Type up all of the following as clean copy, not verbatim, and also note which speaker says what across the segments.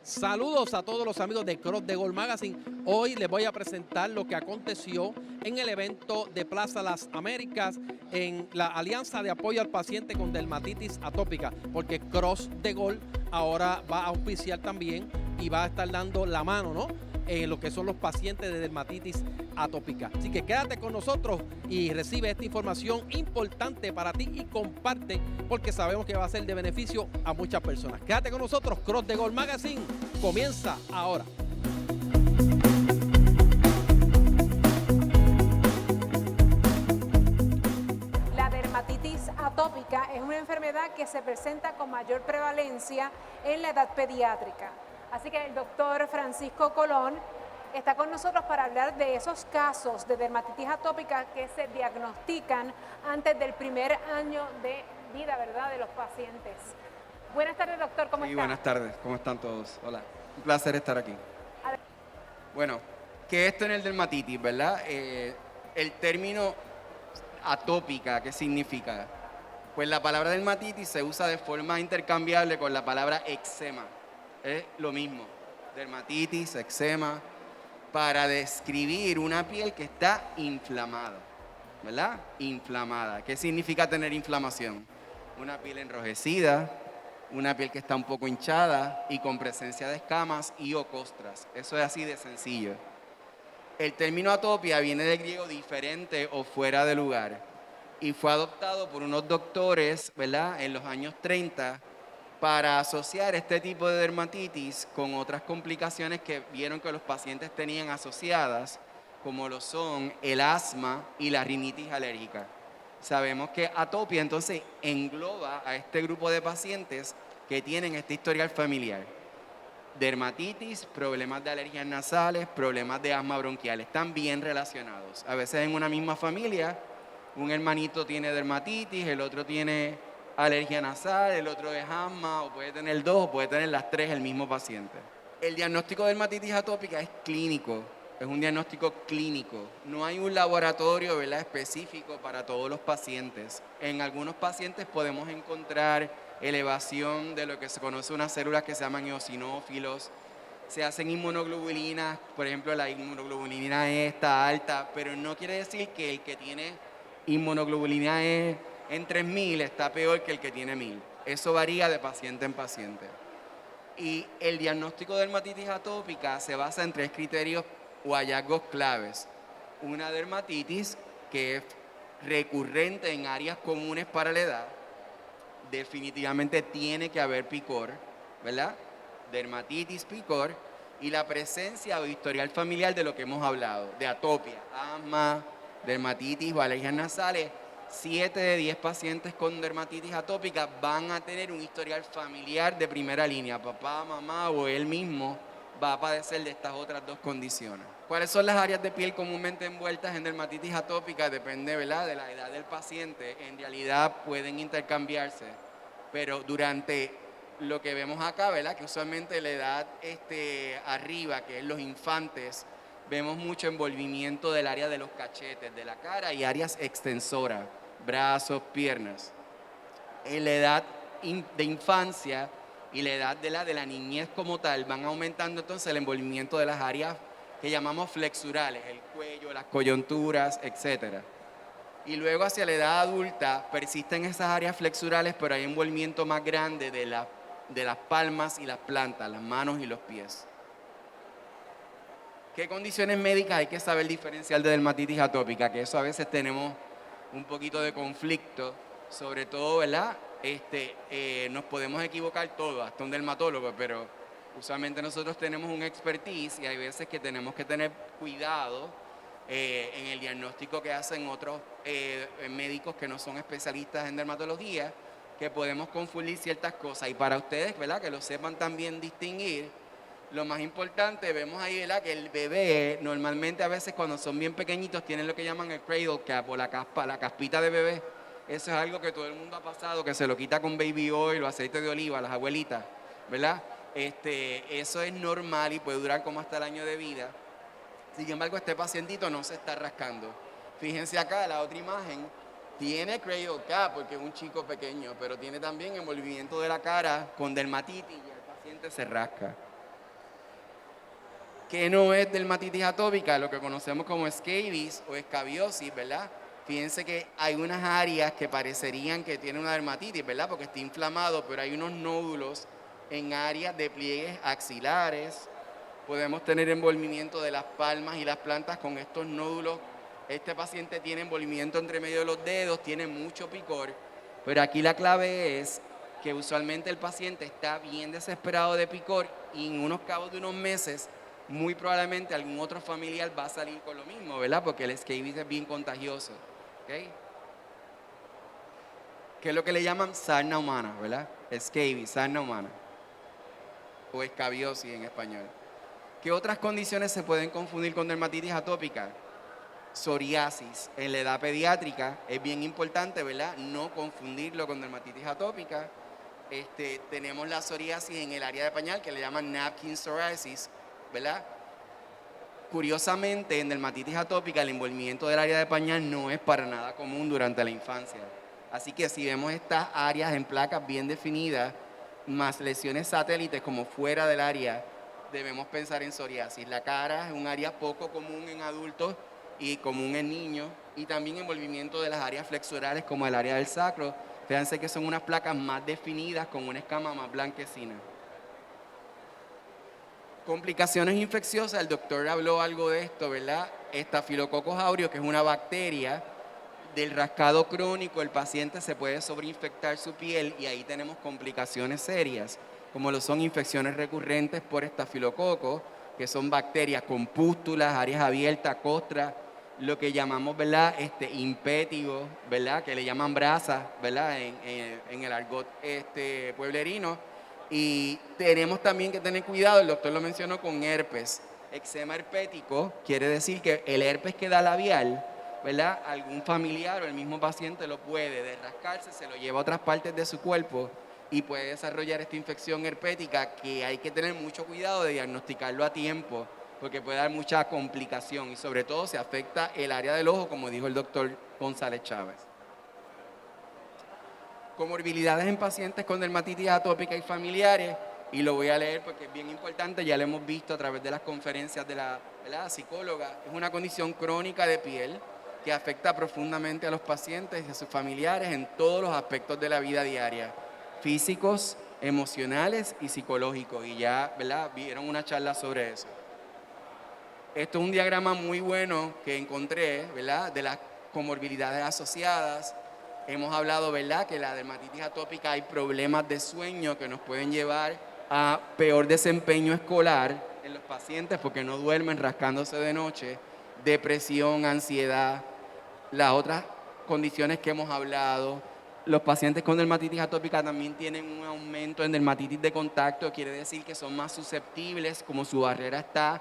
Speaker 1: Saludos a todos los amigos de Cross de Gold Magazine. Hoy les voy a presentar lo que aconteció en el evento de Plaza Las Américas en la Alianza de Apoyo al Paciente con Dermatitis Atópica, porque Cross de Gold ahora va a auspiciar también y va a estar dando la mano, ¿no?, en lo que son los pacientes de dermatitis atópica. Así que quédate con nosotros y recibe esta información importante para ti y comparte, porque sabemos que va a ser de beneficio a muchas personas. Quédate con nosotros, Cross de Gold Magazine comienza ahora.
Speaker 2: La dermatitis atópica es una enfermedad que se presenta con mayor prevalencia en la edad pediátrica. Así que el doctor Francisco Colón está con nosotros para hablar de esos casos de dermatitis atópica que se diagnostican antes del primer año de vida, ¿verdad?, de los pacientes. Buenas tardes, doctor, ¿cómo está?
Speaker 3: Buenas tardes, ¿cómo están todos? Hola, un placer estar aquí. Bueno, ¿qué es tener dermatitis, verdad? El término atópica, ¿qué significa? Pues la palabra dermatitis se usa de forma intercambiable con la palabra eczema. Es lo mismo, dermatitis, eczema, para describir una piel que está inflamada, ¿verdad? Inflamada. ¿Qué significa tener inflamación? Una piel enrojecida, una piel que está un poco hinchada y con presencia de escamas y o costras. Eso es así de sencillo. El término atopia viene del griego diferente o fuera de lugar y fue adoptado por unos doctores, ¿verdad?, en los años 30 para asociar este tipo de dermatitis con otras complicaciones que vieron que los pacientes tenían asociadas, como lo son el asma y la rinitis alérgica. Sabemos que atopia entonces engloba a este grupo de pacientes que tienen este historial familiar. Dermatitis, problemas de alergias nasales, problemas de asma bronquial, están bien relacionados. A veces en una misma familia, un hermanito tiene dermatitis, el otro tiene alergia nasal, el otro es asma, o puede tener dos, o puede tener las tres el mismo paciente. El diagnóstico de dermatitis atópica es clínico, es un diagnóstico clínico. No hay un laboratorio, ¿verdad?, específico para todos los pacientes. En algunos pacientes podemos encontrar elevación de lo que se conoce unas células que se llaman eosinófilos. Se hacen inmunoglobulinas, por ejemplo, la inmunoglobulina E está alta, pero no quiere decir que el que tiene inmunoglobulina E en 3000 está peor que el que tiene 1000. Eso varía de paciente en paciente. Y el diagnóstico de dermatitis atópica se basa en 3 criterios o hallazgos claves. Una dermatitis que es recurrente en áreas comunes para la edad. Definitivamente tiene que haber picor, ¿verdad? Dermatitis, picor, y la presencia o historial familiar de lo que hemos hablado, de atopia, asma, dermatitis o alergias nasales. 7 de 10 pacientes con dermatitis atópica van a tener un historial familiar de primera línea. Papá, mamá o él mismo va a padecer de estas otras dos condiciones. ¿Cuáles son las áreas de piel comúnmente envueltas en dermatitis atópica? Depende, ¿verdad?, de la edad del paciente. En realidad pueden intercambiarse, pero durante lo que vemos acá, ¿verdad?, que usualmente la edad arriba, que es los infantes, vemos mucho envolvimiento del área de los cachetes, de la cara y áreas extensoras, brazos, piernas. En la edad de infancia y la edad de la niñez como tal, van aumentando entonces el envolvimiento de las áreas que llamamos flexurales, el cuello, las coyunturas, etc. Y luego hacia la edad adulta persisten esas áreas flexurales, pero hay envolvimiento más grande de las palmas y las plantas, las manos y los pies. ¿Qué condiciones médicas hay que saber diferenciar de dermatitis atópica? Que eso a veces tenemos un poquito de conflicto, sobre todo, ¿verdad? Nos podemos equivocar todos, hasta un dermatólogo, pero usualmente nosotros tenemos un expertise y hay veces que tenemos que tener cuidado en el diagnóstico que hacen otros médicos que no son especialistas en dermatología, que podemos confundir ciertas cosas. Y para ustedes, ¿verdad?, que lo sepan también distinguir, lo más importante, vemos ahí, ¿verdad?, que el bebé normalmente a veces cuando son bien pequeñitos tienen lo que llaman el cradle cap o la caspita de bebé. Eso es algo que todo el mundo ha pasado, que se lo quita con baby oil o aceite de oliva, las abuelitas, ¿verdad? Eso es normal y puede durar como hasta el año de vida. Sin embargo, este pacientito no se está rascando. Fíjense acá, la otra imagen, tiene cradle cap porque es un chico pequeño, pero tiene también envolvimiento de la cara con dermatitis y el paciente se rasca. ¿Qué no es dermatitis atópica? Lo que conocemos como escabies o escabiosis, ¿verdad? Fíjense que hay unas áreas que parecerían que tienen una dermatitis, ¿verdad? Porque está inflamado, pero hay unos nódulos en áreas de pliegues axilares. Podemos tener envolvimiento de las palmas y las plantas con estos nódulos. Este paciente tiene envolvimiento entre medio de los dedos, tiene mucho picor, pero aquí la clave es que usualmente el paciente está bien desesperado de picor y en unos cabos de unos meses muy probablemente algún otro familiar va a salir con lo mismo, ¿verdad? Porque el escabies es bien contagioso, ¿ok? Que es lo que le llaman sarna humana, ¿verdad? Escabies, sarna humana o escabiosis en español. ¿Qué otras condiciones se pueden confundir con dermatitis atópica? Psoriasis en la edad pediátrica, es bien importante, ¿verdad? No confundirlo con dermatitis atópica. Tenemos la psoriasis en el área de pañal que le llaman napkin psoriasis, ¿verdad? Curiosamente, en dermatitis atópica el envolvimiento del área de pañal no es para nada común durante la infancia. Así que si vemos estas áreas en placas bien definidas, más lesiones satélites como fuera del área, debemos pensar en psoriasis. La cara es un área poco común en adultos y común en niños, y también envolvimiento de las áreas flexorales como el área del sacro. Fíjense que son unas placas más definidas con una escama más blanquecina. Complicaciones infecciosas, el doctor habló algo de esto, ¿verdad? Estafilococcus aureus, que es una bacteria del rascado crónico, el paciente se puede sobreinfectar su piel y ahí tenemos complicaciones serias, como lo son infecciones recurrentes por estafilococo, que son bacterias con pústulas, áreas abiertas, costras, lo que llamamos, ¿verdad? Impétigo, ¿verdad? Que le llaman brasa, ¿verdad? En el argot pueblerino. Y tenemos también que tener cuidado, el doctor lo mencionó, con herpes. Eczema herpético quiere decir que el herpes que da labial, ¿verdad? Algún familiar o el mismo paciente lo puede de rascarse, se lo lleva a otras partes de su cuerpo y puede desarrollar esta infección herpética que hay que tener mucho cuidado de diagnosticarlo a tiempo porque puede dar mucha complicación y sobre todo se afecta el área del ojo, como dijo el doctor González Chávez. Comorbilidades en pacientes con dermatitis atópica y familiares, y lo voy a leer porque es bien importante, ya lo hemos visto a través de las conferencias de la psicóloga. Es una condición crónica de piel que afecta profundamente a los pacientes y a sus familiares en todos los aspectos de la vida diaria, físicos, emocionales y psicológicos, y ya, ¿verdad?, vieron una charla sobre eso. Esto es un diagrama muy bueno que encontré, ¿verdad?, de las comorbilidades asociadas. Hemos hablado, ¿verdad?, que la dermatitis atópica hay problemas de sueño que nos pueden llevar a peor desempeño escolar en los pacientes porque no duermen rascándose de noche, depresión, ansiedad, las otras condiciones que hemos hablado. Los pacientes con dermatitis atópica también tienen un aumento en dermatitis de contacto, quiere decir que son más susceptibles, como su barrera está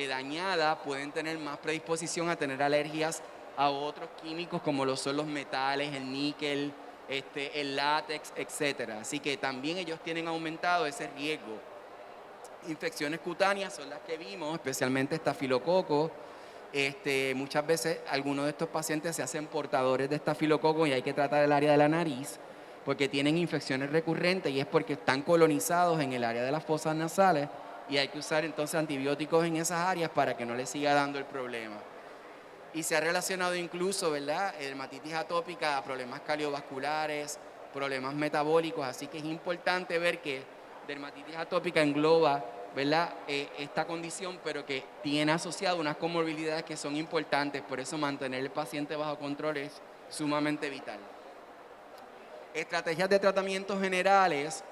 Speaker 3: dañada, pueden tener más predisposición a tener alergias a otros químicos como lo son los metales, el níquel, el látex, etcétera. Así que también ellos tienen aumentado ese riesgo. Infecciones cutáneas son las que vimos, especialmente estafilococo. Muchas veces algunos de estos pacientes se hacen portadores de estafilococo y hay que tratar el área de la nariz porque tienen infecciones recurrentes y es porque están colonizados en el área de las fosas nasales y hay que usar entonces antibióticos en esas áreas para que no les siga dando el problema. Y se ha relacionado incluso, ¿verdad?, dermatitis atópica a problemas cardiovasculares, problemas metabólicos, así que es importante ver que dermatitis atópica engloba, ¿verdad?, esta condición, pero que tiene asociado unas comorbilidades que son importantes, por eso mantener el paciente bajo control es sumamente vital. Estrategias de tratamiento generales,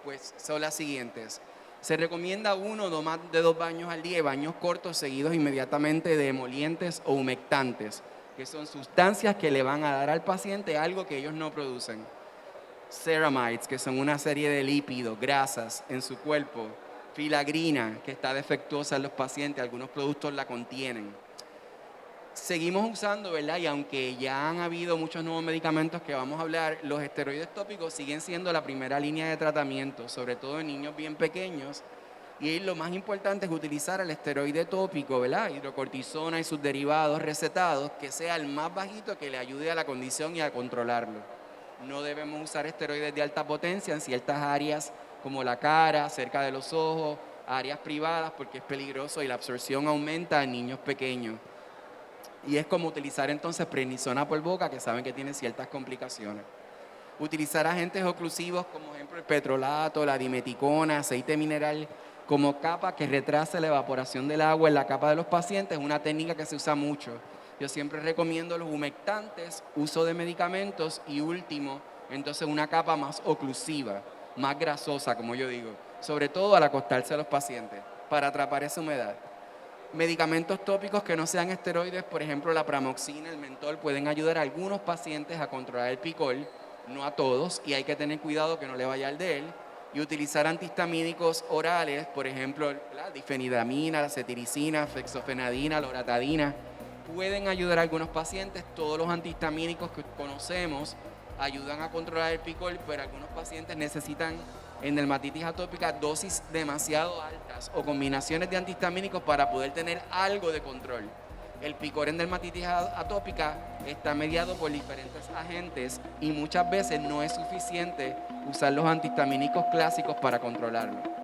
Speaker 3: pues son las siguientes. Se recomienda 1 o más de 2 baños al día, baños cortos seguidos inmediatamente de emolientes o humectantes, que son sustancias que le van a dar al paciente algo que ellos no producen. Ceramides, que son una serie de lípidos, grasas en su cuerpo. Filagrina, que está defectuosa en los pacientes, algunos productos la contienen. Seguimos usando, ¿verdad? Y aunque ya han habido muchos nuevos medicamentos que vamos a hablar, los esteroides tópicos siguen siendo la primera línea de tratamiento, sobre todo en niños bien pequeños. Y lo más importante es utilizar el esteroide tópico, ¿verdad? Hidrocortisona y sus derivados recetados, que sea el más bajito que le ayude a la condición y a controlarlo. No debemos usar esteroides de alta potencia en ciertas áreas como la cara, cerca de los ojos a áreas privadas porque es peligroso y la absorción aumenta en niños pequeños. Y es como utilizar entonces prednisona por boca, que saben que tiene ciertas complicaciones. Utilizar agentes oclusivos como por ejemplo el petrolato, la dimeticona, aceite mineral, como capa que retrase la evaporación del agua en la capa de los pacientes, es una técnica que se usa mucho. Yo siempre recomiendo los humectantes, uso de medicamentos y último, entonces una capa más oclusiva, más grasosa, como yo digo, sobre todo al acostarse a los pacientes, para atrapar esa humedad. Medicamentos tópicos que no sean esteroides, por ejemplo la pramoxina, el mentol, pueden ayudar a algunos pacientes a controlar el picor, no a todos, y hay que tener cuidado que no le vaya al de él. Y utilizar antihistamínicos orales, por ejemplo, la difenidramina, la cetiricina, fexofenadina, loratadina, pueden ayudar a algunos pacientes. Todos los antihistamínicos que conocemos ayudan a controlar el picor, pero algunos pacientes necesitan en dermatitis atópica dosis demasiado altas o combinaciones de antihistamínicos para poder tener algo de control. El picor en dermatitis atópica está mediado por diferentes agentes y muchas veces no es suficiente usar los antihistamínicos clásicos para controlarlo.